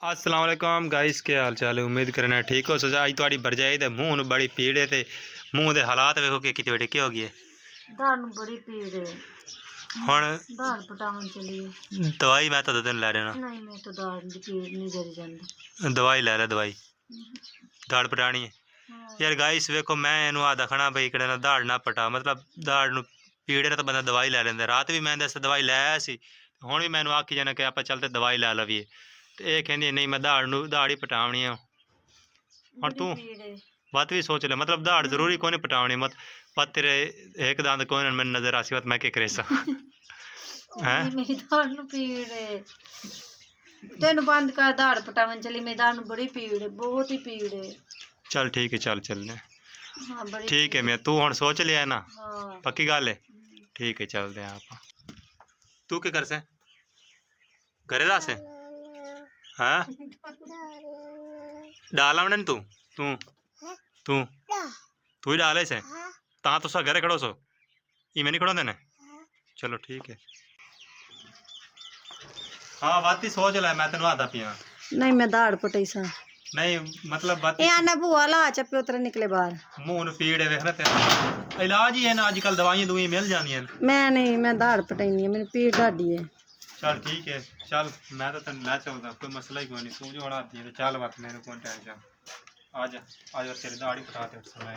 अस्सलाम वालेकुम गाइस, क्या हाल चाल है। उम्मीद करना ठीक हो। सजा अज थोड़ी भरजाई दे मूँह नूं बड़ी पीड़ है, ते मूँह दे हालात वेखो कि किते वेटे क्या हो गए। दाल नूं बड़ी पीड़ है। हुण दाल पटावन चली दवाई मैं तो दिन लै देना। नहीं मैं तो दाल दी पीड़ नहीं जरी जांदी। दवाई लै ले दवाई दाड़ पटानी है। हाँ। यार गाइस वेखो मैं इनू आ दखना बई इकड़े ना दाड़ ना पटा, मतलब दाड़ नूं पीड़ है तो बंदा दवाई लै लैंदा। रात भी मैं दस दवाई लै आया सी, हुण भी मैनू आखी जाना कि आपां चलते दवाई लै लवीए, ते ये कहंदी नहीं मैं दाड़ ही पटावनी है। हुण बड़ी तू पीड़ है। बात भी सोच ले, मतलब दाड़ जरूरी कोनी पटावनी, मत तेरे एक दांत कोई मैंने नजर आसी मत मैं क्या करे सा हैं। ओए मेरी दाल नूं पीड़ है। तेन बंद कर दाल पटावन चली। मेरी दाल नूं बड़ी पीड़ है, बहुत ही पीड़ है। चल ठीक है, चल चलने। हाँ बड़ी ठीक है, पीड़ मैं तू हुण सोच लिया ना, हाँ। पक्की गल है। ठीक है चलते हैं आप। तू क्या कर से घरे दा से हाँ डाल आवने तू तू तू तू ही डाले से ता तुसा घरे खड़ो सो इमें नहीं खड़ो देने। चलो ठीक है। हाँ बात ही सोच लै, मैं तेन आता पिया। नहीं मैं दाल पटाई सा नहीं मतलब बात ए आना बुआ ला चप्पे उतर निकले बाहर। मुंह नूं पीड़ है वेखना तेरा इलाज ही है ना, अजकल दवाइयां दुई मिल जानियां। मैं नहीं मैं दाल पटाई है, मेरी पीड़ ढाडी है। चल ठीक है, चल मैं तो तेन लै चलदा, कोई मसला ही कोई नहीं। तू जो बढ़ाती है चल बात मेरे को टेंशन। आजा आज और तेरी दाढ़ी पटाते उस समय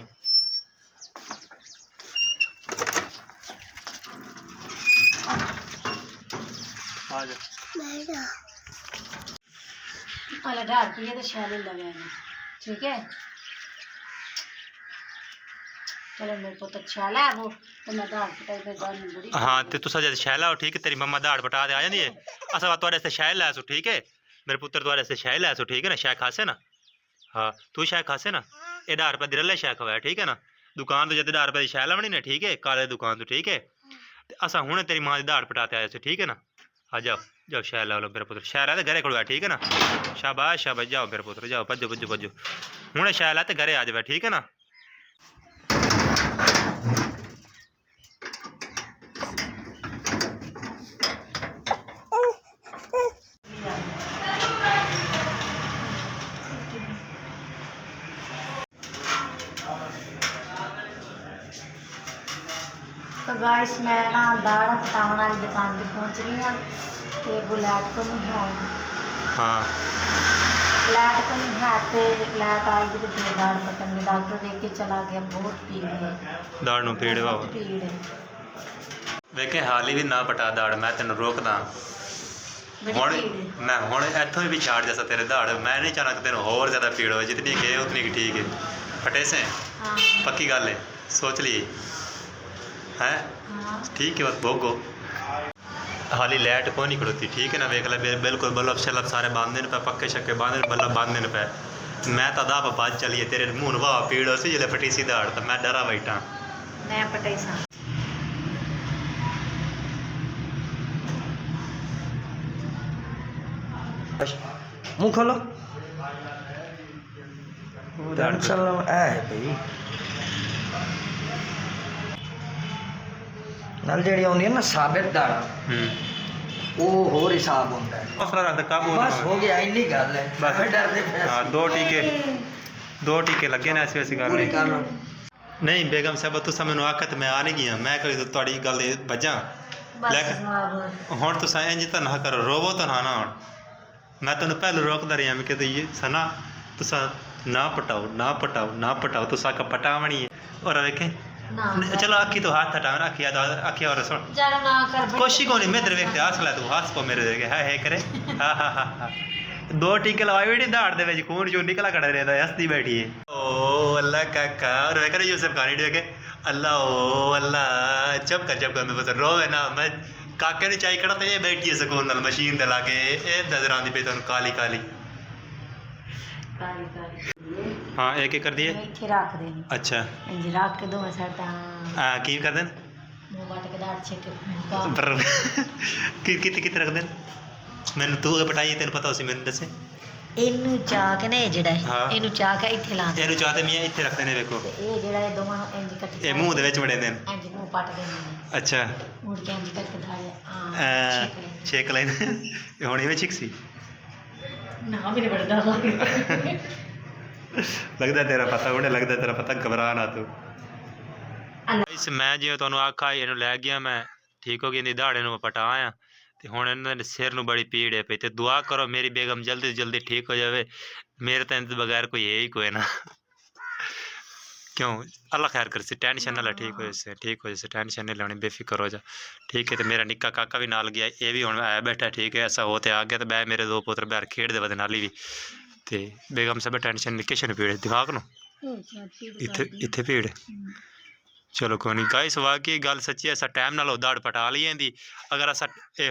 आजा। अरे दाल पिए तो शाले लगे ठीक है। चलो मेरे को तो छाला है वो तो मैं दाल पटाई पे दाल में बड़ी हाँ तो तुसा जैसे शैल हो ठीक है, तेरी मम्मा दाड़ पटा दे आ जाती है। असा थोड़े से शैल लै सो ठीक है, मेरे पुत्र थोड़े से शैल लै सो ठीक है ना, शै खासे ना। हाँ तू शै खासे ना, ये 10 रुपये दिरले शै खवाया ठीक है ना। दुकान तो जब 10 रुपये की शै लवनी ना ठीक है, काले दुकान तो ठीक है। असा हूँ तेरी माँ की दाड़ पटाते आए थे ठीक है ना। हाँ जाओ जाओ शै ला लो मेरे पुत्र, शै लै घरे खड़ोया ठीक है ना। शाबाश शाबाश जाओ मेरे पुत्र जाओ, भजो भजो भजो हूँ शै लै घरे आ जाए ठीक है ना। तो गाइस मैं ना दाल पटावन वाली दुकान पे पहुंच रही हूँ। तो बुलेट को नहीं है। हाँ लाइट को नहीं है तो लाइट आएगी तो फिर दाल पटन डॉक्टर देख के चला गया। बहुत पीड़ है दाड़ नूं पीड़ वा बहुत पीड़ है वेखे हाली भी ना पटा दाड़, मैं तेन रोकदा बड़ी हुण। पीड़ है। मैं हुण इत्थों भी छाड़ जैसा तेरे दाड़, मैं नहीं चाहना कि तेन होर ज़्यादा पीड़ हो, जितनी के उतनी की ठीक है। फटे से हाँ पक्की गल है, सोच ली है हाँ ठीक है बस भोगो। हाली लाइट को नहीं खड़ोती ठीक है ना, वेख ले बिल्कुल बल्ब शल्ब सारे बांधे पे, पक्के शक्के बांधे बल्ब बांधे पे। मैं तो अदा बाज चलिए तेरे मुँह वाह पीड़ हो सी जिले फटी सी दाड़, तो मैं डरा बैठा। मैं पटाई सा मुंह खोलो। भाई नल जेड़ी आउंदी है ना साबित दाड़ा, वो होर हिसाब होंदा है। हौसला रख काबू बस हो गया, इन्नी गल है। बस। डरदे हाँ दो टीके लगे ना, ऐसी वैसी गल पूरी नहीं। कर लो। नहीं बेगम साहब तुसा मैनू आखत मैं आ नहीं गया, मैं कोई थोड़ी गल बजा बस लेकिन जवाब हुण तुसा इंज तो ना करो, रोवो तो ना हुण। मैं तेन पहले रोकदा रहा मैं कहते ये सना तुसा ना पटाओ ना पटाओ ना पटाओ, तुसा का पटावनी है। और वेखे ना चलो अखी तो हाथ हटाओ ना, अखी और सुन जरा ना कर कोशिश को नहीं मेरे वेखते हस लै, तू हस पो मेरे देखे है करे। हाँ हाँ हाँ हाँ दो टीके लवाई बैठी दाड़ दे विच खून जो निकला खड़ा रहता हंसती बैठी है। ओ अल्लाह काका और वे करे यूसुफ खानी देखे अल्लाह ओ अल्लाह चुप कर मैं बस रोवे ना। मैं काके ने चाई खड़ा तो ये बैठी है सुकून नाल मशीन दे लाके, ये नजर आंदी पे तुहानू काली काली। काली काली हाँ एक एक कर दिए। इत्थे रख देनी। अच्छा इंज रख के दोवें साइडां की कर देन मुंह वट के दाड़ छेक पर कितने कितने रख देन। मैनू तू पटाई तेन पता उसी मैनू दसे इनू चाह के ना जेड़ा हाँ। इनू चाह के इत्थे ला दे। ਇਹਨੂੰ ਚਾਹਤੇ ਮੀਆਂ ਇੱਥੇ ਰੱਖਦੇ ਨੇ ਵੇਖੋ, ते ये जेड़ा ये दोवां इंज कट ਇਹ ਮੂੰਹ ਦੇ ਵਿੱਚ ਵੜੇ ਨੇ। इंज मुंह पट देने ने ਅੱਛਾ मुड़ के इंज करके दाड़ हां छेक लेने। ਛੇਕ ਲੈਣ ਇਹ ਹੁਣ ਇਵੇਂ ਛਿਕ ਸੀ। ਨਾ ਮੇਰੇ ਬੜਾ ਡਰ ਲੱਗਦਾ लगता तेरा पता उन्हें लगता तेरा पता घबरा ना तू इस मैं जिवें तुहानूं आखा इहनूं लै गया मैं ठीक हो गई इहदी दाड़े नूं पटा आया ते हुण इन्हां दे सिर नूं बड़ी पीड़ है पई ते दुआ करो मेरी बेगम जल्दी से जल्दी ठीक हो जावे मेरे तो इनके बगैर कोई है ही कोई ना क्यों अल्लाह खैर कर सी टेंशन ना ले ठीक हो जैसे टेंशन नहीं लेनी बेफिक्र हो जा ठीक है तो मेरा निक्का काका भी नाल गया ये भी हुण आया बैठा ठीक है ऐसा हो तो आ गया तो बै मेरे दो पुत्र बाहर खेडदे वदे नाली भी ते बेगम साहब टेंशन नहीं किश नहीं पीड़ दिमाग नूं इत्थे भीड़ चलो कोई नहीं गाइस वाकई गल सच्ची है अस टाइम नाल दाड़ पटा ली इंदी अगर अस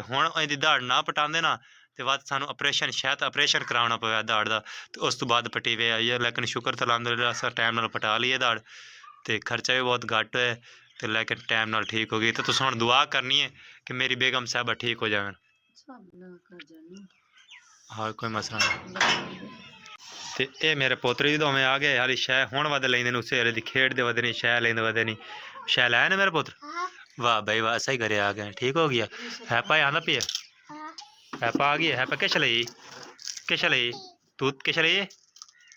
हुण इंदी दाड़ ना पटांदे ना तो बाद सानू ऑपरेशन शायद ऑपरेशन कराना पवे दाड़ दा तो उस तो बाद पटी वे आई है लेकिन शुक्र तो अलहमदुलिल्लाह अस टाइम नाल पटा ली है दाड़ तो खर्चा भी बहुत घट है तो लेकिन टाइम नाल ठीक हो गई तो तुस हुण दुआ करनी है कि मेरी बेगम साहबा ठीक हो जावन हाँ कोई मसला नहीं ते ये मेरे पोतरे भी दोवें आ गए हाली शै हुण वध लैंदे न उसे हाले दी खेडदे वदे नहीं शै लैंदे वदे नहीं शै लाया ना मेरे पुत्र वाह भाई वाह सही करे आ गए ठीक हो गया हैपा आंदा पिया हैपा आ गई हैपा किश लई तू किश लई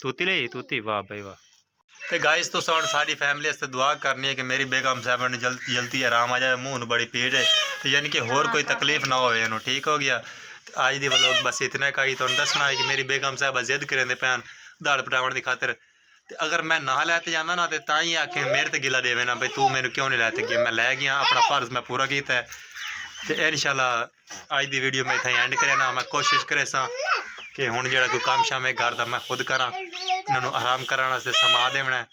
तूती लई तूती वाह भाई वाह तो गाइस तुस हुण सारी फैमिली आस्ते दुआ करनी है कि मेरी बेगम साहब ने जल्दी आराम आ जाए मूँह बड़ी पीड़ है तो यानी कि होर कोई तकलीफ ना होवे इन्हूं ठीक हो गया आज दी व्लॉग बस इतना का ही तुहानूं दसना है कि मेरी बेगम साहब जिद करेंदे पैन दाड़ पटावन की खातर ते अगर मैं ना लैते जाना ना तो ही आखे मेरे ते गिला देवे ना भाई तू मैनू क्यों नहीं लैते गया मैं लै गया अपना फर्ज मैं पूरा किया है तो इंशाल्लाह अज दी वीडियो में इतना एंड करे ना मैं कोशिश करे सा कि हुण जिहड़ा कोई काम शाम घर दा मैं खुद करा इन्होंने आराम कराने वास्ते समा देना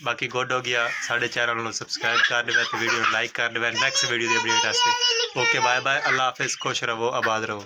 बाकी गुड हो गया साढ़े चैनल को सबसक्राइब कर देवे तो वीडियो लाइक कर देवे नेक्स्ट वीडियो की अपडेट वास्ते ओके बाय बाय अल्लाह हाफिज़ खुश रहो आबाद रहो।